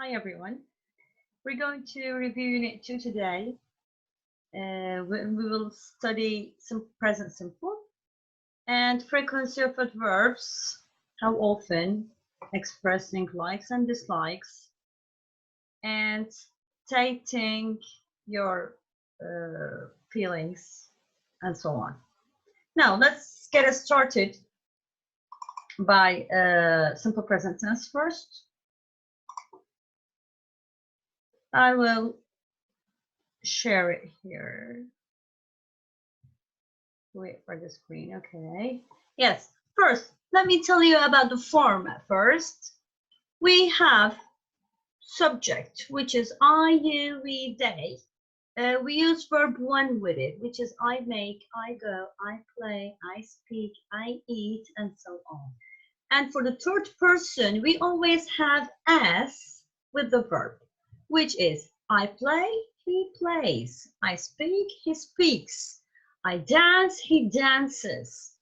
Hi everyone. We're going to review Unit 2 today. We will study some present simple and frequency of adverbs, how often, expressing likes and dislikes, and stating your feelings, and so on. Now, let's get started by simple present tense first. I will share it here. Wait for the screen. Okay. Yes. First, let me tell you about the form first. We have subject, which is I, you, we, they. We use verb 1 with it, which is I make, I go, I play, I speak, I eat, and so on. And for the third person, we always have S with the verb, which is I play, he plays. I speak, he speaks. I dance, he dances.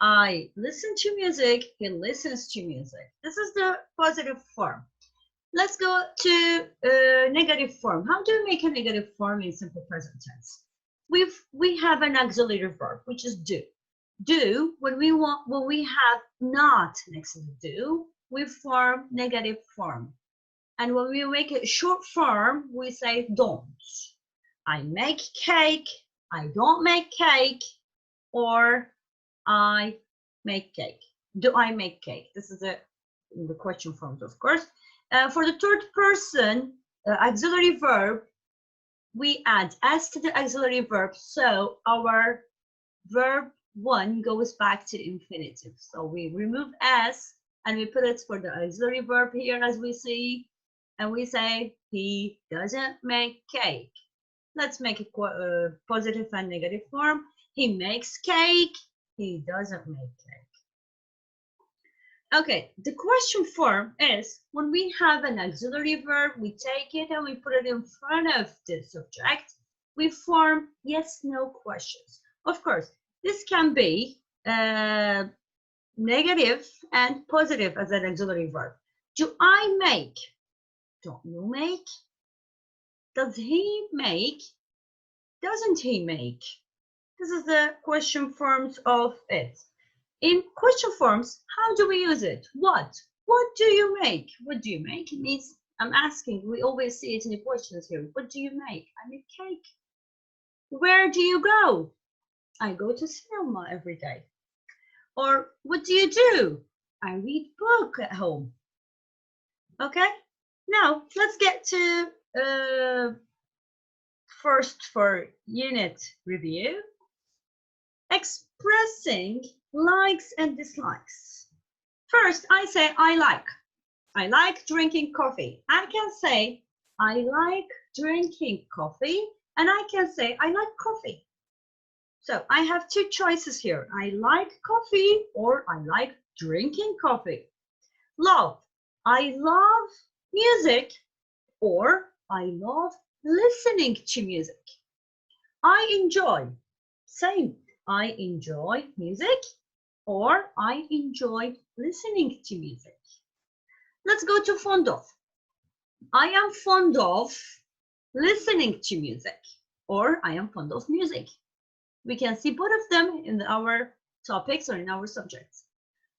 I listen to music, he listens to music. This is the positive form. Let's go to negative form. How do we make a negative form in simple present tense? We have an auxiliary verb, which is do. Do, when we have not next to do, we form negative form. And when we make a short form, we say don't. I make cake, I don't make cake, or I make cake. Do I make cake? This is the question forms, of course. For the third person auxiliary verb, we add S to the auxiliary verb, so our verb 1 goes back to infinitive. So we remove S and we put it for the auxiliary verb here, as we see, and we say he doesn't make cake. Let's make it positive and negative form. He makes cake, he doesn't make cake. Okay, the question form is when we have an auxiliary verb, we take it and we put it in front of the subject. We form yes, no questions. Of course, this can be negative and positive as an auxiliary verb. Do I make? Don't you make? Does he make? Doesn't he make? This is the question forms of it. In question forms, how do we use it? What? What do you make? What do you make? It means I'm asking. We always see it in the questions here. What do you make? I make cake. Where do you go? I go to cinema every day. Or what do you do? I read book at home. Okay? Now, let's get to first for unit review. Expressing likes and dislikes. First, I say I like. I like drinking coffee. I can say I like drinking coffee, and I can say I like coffee. So I have two choices here. I like coffee or I like drinking coffee. Love. I love music or I love listening to music. I enjoy. Same. I enjoy music or I enjoy listening to music. Let's go to fond of. I am fond of listening to music or I am fond of music. We can see both of them in our topics or in our subjects.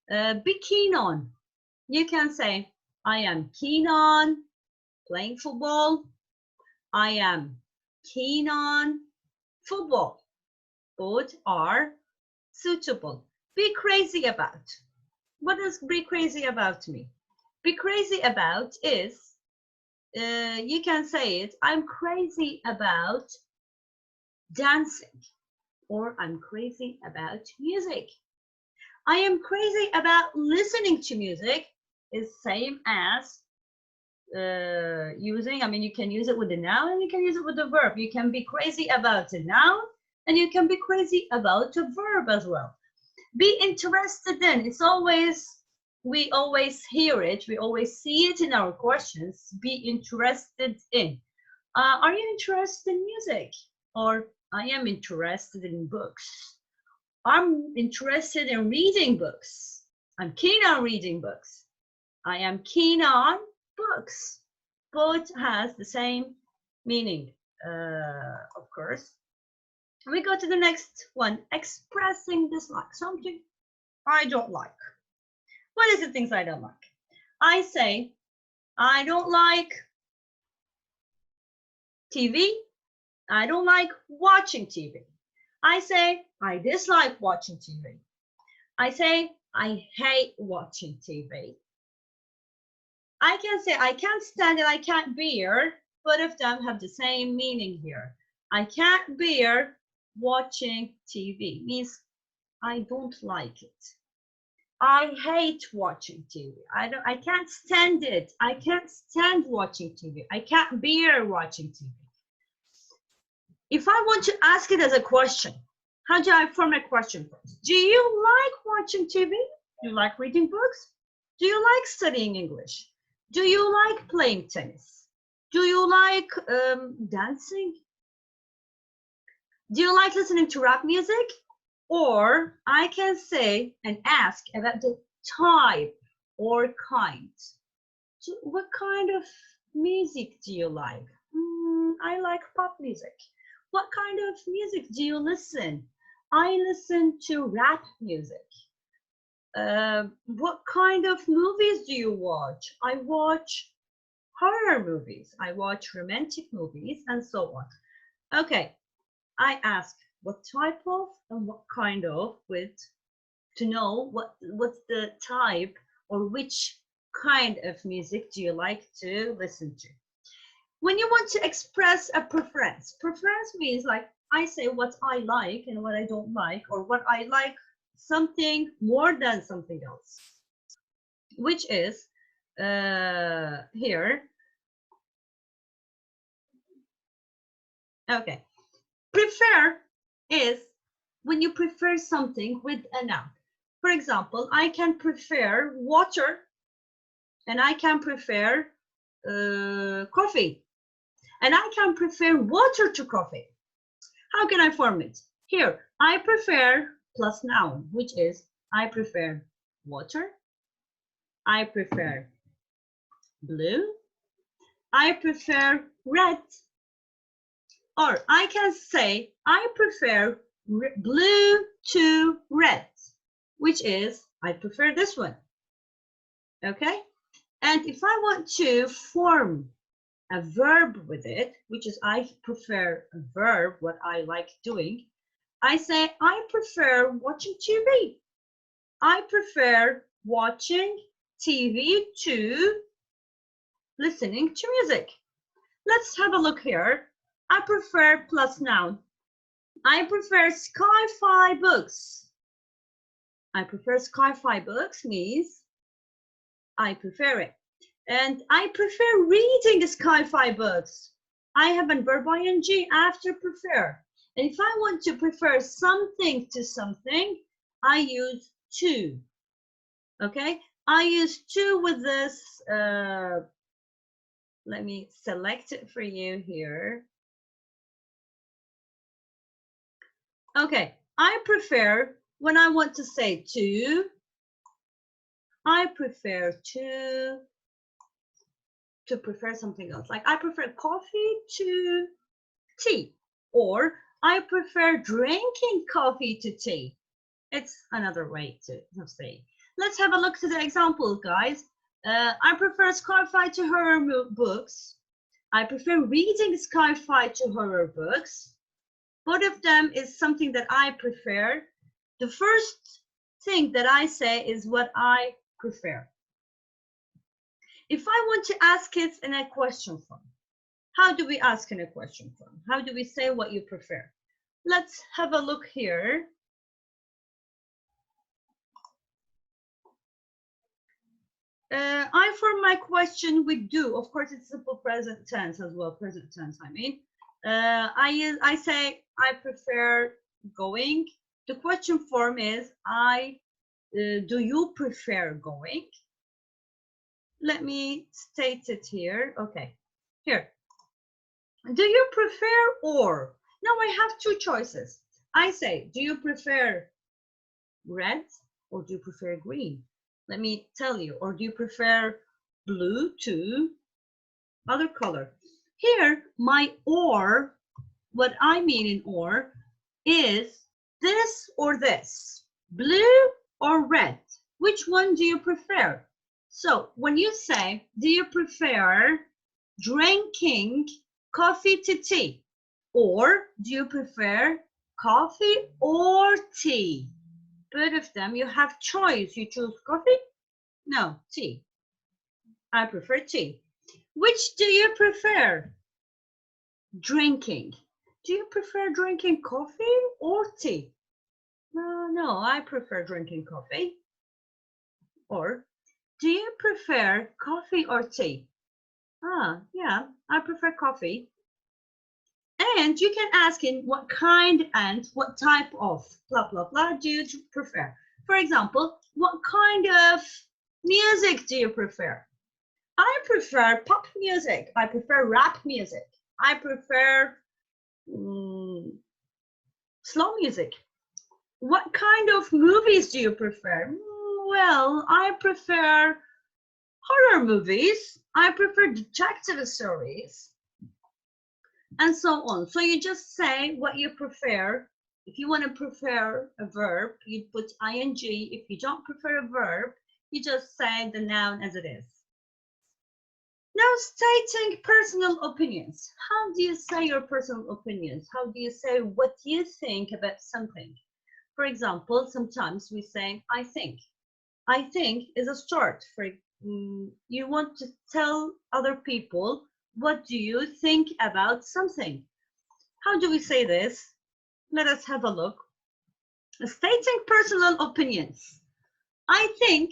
Be keen on. You can say, I am keen on playing football. I am keen on football. Both are suitable. Be crazy about. What does be crazy about mean? Be crazy about is, you can say it, I'm crazy about dancing. Or I'm crazy about music. I am crazy about listening to music is same as using, you can use it with the noun and you can use it with the verb. You can be crazy about a noun and you can be crazy about a verb as well. Be interested in, it's always, we always hear it, we always see it in our questions. Be interested in. Are you interested in music? Or I am interested in books. I'm interested in reading books. I'm keen on reading books. I am keen on books. both has the same meaning, of course. We go to the next one, expressing dislike, something I don't like. What is the things I don't like? I say, I don't like TV. I don't like watching TV. I say, I dislike watching TV. I say, I hate watching TV. I can say, I can't stand it, I can't bear. Both of them have the same meaning here. I can't bear watching TV. Means I don't like it. I hate watching TV. I can't stand it. I can't stand watching TV. I can't bear watching TV. If I want to ask it as a question, how do I form a question first? Do you like watching TV? Do you like reading books? Do you like studying English? Do you like playing tennis? Do you like dancing? Do you like listening to rap music? Or I can say and ask about the type or kind. What kind of music do you like? I like pop music. What kind of music do you listen? I listen to rap music. What kind of movies do you watch? I watch horror movies. I watch romantic movies and so on. Okay, I ask what type of and what kind of to know what's the type or which kind of music do you like to listen to. When you want to express a preference means like I say what I like and what I don't like, or what I like something more than something else, which is here. Okay, prefer is when you prefer something with a noun. For example, I can prefer water and I can prefer coffee, and I can prefer water to coffee. How can I form it? Here, I prefer plus noun, which is I prefer water, I prefer blue, I prefer red, or I can say I prefer blue to red, which is I prefer this one. Okay, and if I want to form a verb with it, which is I prefer a verb, what I like doing, I say I prefer watching TV. I prefer watching TV to listening to music. Let's have a look here. I prefer plus noun. I prefer sci-fi books. I prefer sci-fi books means I prefer it. And I prefer reading sci-fi books. I have a verb ing after prefer. And if I want to prefer something to something, I use to. Okay, I use to with this. Let me select it for you here. Okay, I prefer when I want to say to. I prefer to prefer something else. Like I prefer coffee to tea, or I prefer drinking coffee to tea. It's another way to say. Let's have a look to the example, guys. I prefer sci-fi to horror books. I prefer reading sci-fi to horror books. Both of them is something that I prefer. The first thing that I say is what I prefer. If I want to ask it in a question form, how do we ask in a question form? How do we say what you prefer? Let's have a look here. I form my question with do. Of course, it's simple present tense as well. Present tense, I mean. I say I prefer going. The question form is do you prefer going? Let me state it here. Okay, here. Do you prefer or? Now I have two choices. I say, do you prefer red or do you prefer green? Let me tell you. Or do you prefer blue to other color. Here, my or, what I mean in or, is this or this, blue or red. Which one do you prefer? So when you say, do you prefer drinking coffee to tea? Or do you prefer coffee or tea? Both of them, you have choice. You choose coffee? No, tea. I prefer tea. Which do you prefer? Drinking. Do you prefer drinking coffee or tea? No, I prefer drinking coffee. Or, do you prefer coffee or tea? Yeah, I prefer coffee. And you can ask in what kind and what type of blah, blah, blah do you prefer? For example, what kind of music do you prefer? I prefer pop music. I prefer rap music. I prefer slow music. What kind of movies do you prefer? Well, I prefer horror movies. I prefer detective stories. And so on. So you just say what you prefer. If you want to prefer a verb, you put ing. If you don't prefer a verb, you just say the noun as it is. Now, stating personal opinions. How do you say your personal opinions? How do you say what you think about something? For example, sometimes we say, I think. I think is a start. For you want to tell other people, what do you think about something? How do we say this? Let us have a look. Stating personal opinions. I think,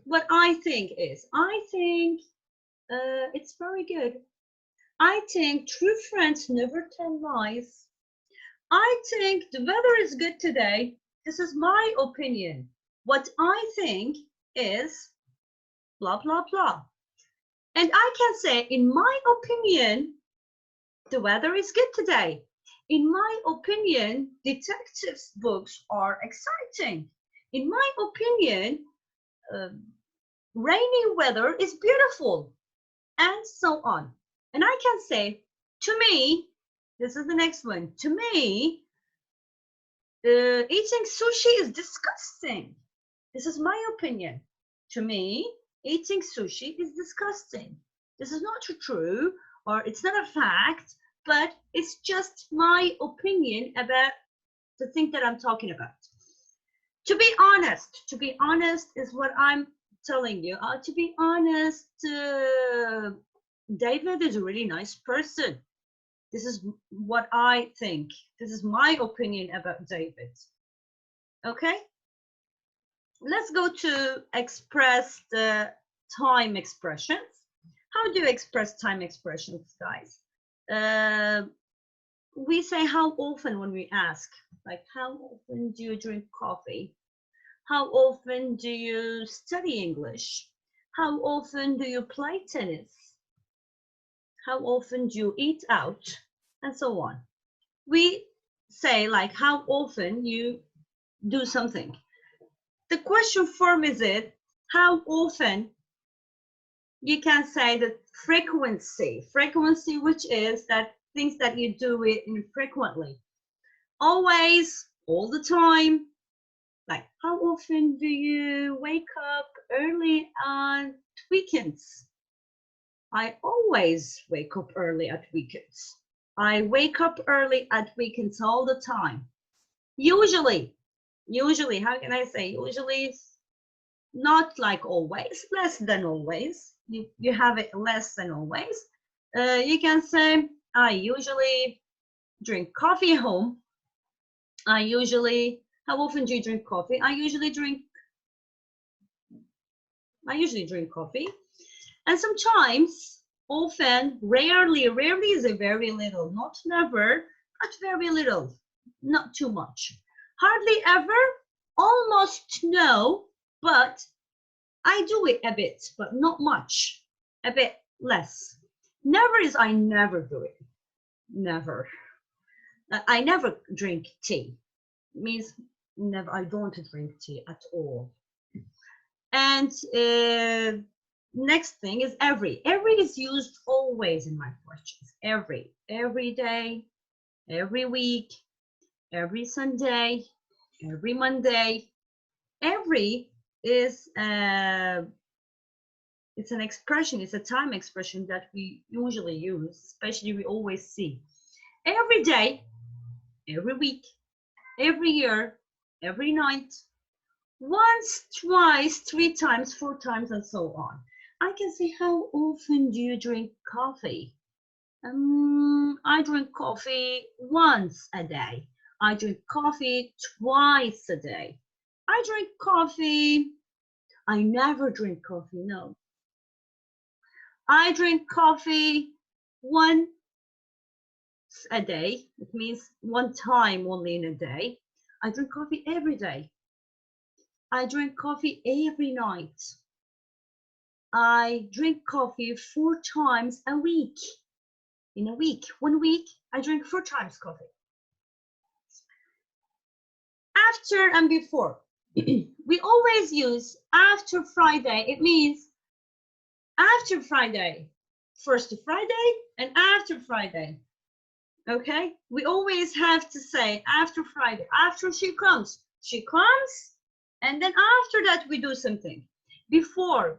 what I think is, I think it's very good. I think true friends never tell lies. I think the weather is good today. This is my opinion. What I think is blah, blah, blah. And I can say, in my opinion, the weather is good today. In my opinion, detectives books are exciting. In my opinion, rainy weather is beautiful, and so on. And I can say, to me, this is the next one. To me, eating sushi is disgusting. This is my opinion. To me, eating sushi is disgusting. This is not true, or it's not a fact, but it's just my opinion about the thing that I'm talking about. To be honest is what I'm telling you. To be honest, David is a really nice person. This is what I think. This is my opinion about David. Okay? Let's go to express the time expressions. How do you express time expressions, guys? We say how often when we ask, like how often do you drink coffee? How often do you study English? How often do you play tennis? How often do you eat out? And so on. We say like how often you do something. The question form is it, how often? You can say the frequency, which is that things that you do it infrequently. Always, all the time. Like, how often do you wake up early on weekends? I always wake up early at weekends. I wake up early at weekends all the time. Usually, how can I say? Usually, not like always, less than always. You have it less than always. You can say, I usually drink coffee at home. How often do you drink coffee? I usually drink coffee. And sometimes, often, rarely is a very little, not never, but very little, not too much. Hardly ever, almost no, but I do it a bit, but not much, a bit less. Never is I never do it, never. I never drink tea. It means never, I don't drink tea at all. And next thing is every. Every is used always in my questions. Every day, every week, every Sunday, every Monday. Every is it's an expression, it's a time expression that we usually use, especially we always see. Every day, every week, every year, every night, once, twice, 3 times, 4 times, and so on. I can say, how often do you drink coffee? I drink coffee once a day. I drink coffee twice a day. I drink coffee. I never drink coffee, no. I drink coffee once a day. It means 1 time only in a day. I drink coffee every day. I drink coffee every night. I drink coffee 4 times a week. In a week, 1 week, I drink 4 times coffee. After and before. We always use after Friday. It means after Friday, first Friday and after Friday. Okay, we always have to say after Friday. After she comes, and then after that we do something. Before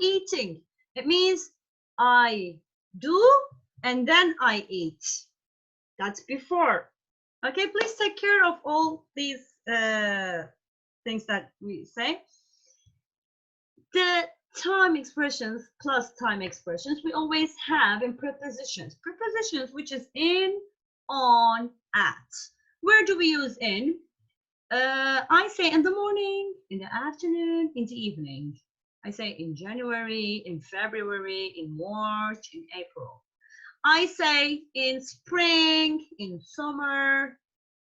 eating, it means I do and then I eat. That's before. Okay, please take care of all these things that we say. The time expressions plus time expressions we always have in prepositions. Prepositions which is in, on, at. Where do we use in? I say in the morning, in the afternoon, in the evening. I say in January, in February, in March, in April. I say in spring, in summer,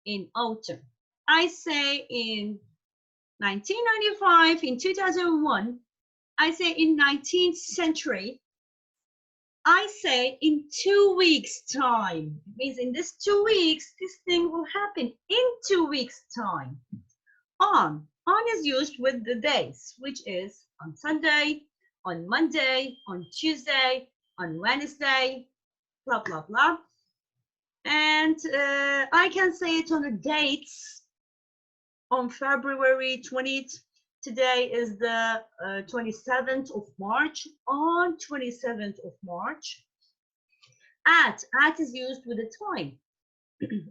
in autumn. I say in 1995, in 2001. I say in 19th century. I say in 2 weeks' time. It means in this 2 weeks, this thing will happen in 2 weeks' time. On is used with the days, which is on Sunday, on Monday, on Tuesday, on Wednesday, blah, blah, blah. And I can say it on the dates on February 20th. Today is the 27th of March. On 27th of March. At is used with the time.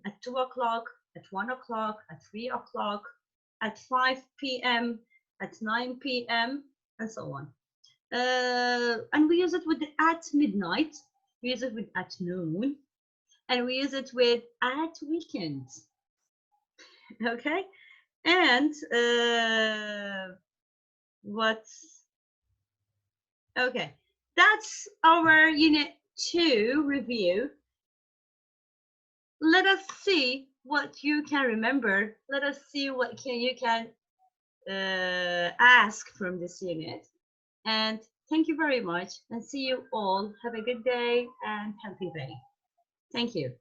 At 2 o'clock, at 1 o'clock, at 3 o'clock, at 5 p.m., at 9 p.m., and so on. And we use it with the at midnight. We use it with at noon. And we use it with at weekends. Okay? And okay, that's our Unit 2 review. Let us see what you can remember. Let us see what you can ask from this unit. And thank you very much, and see you all. Have a good day and happy day. Thank you.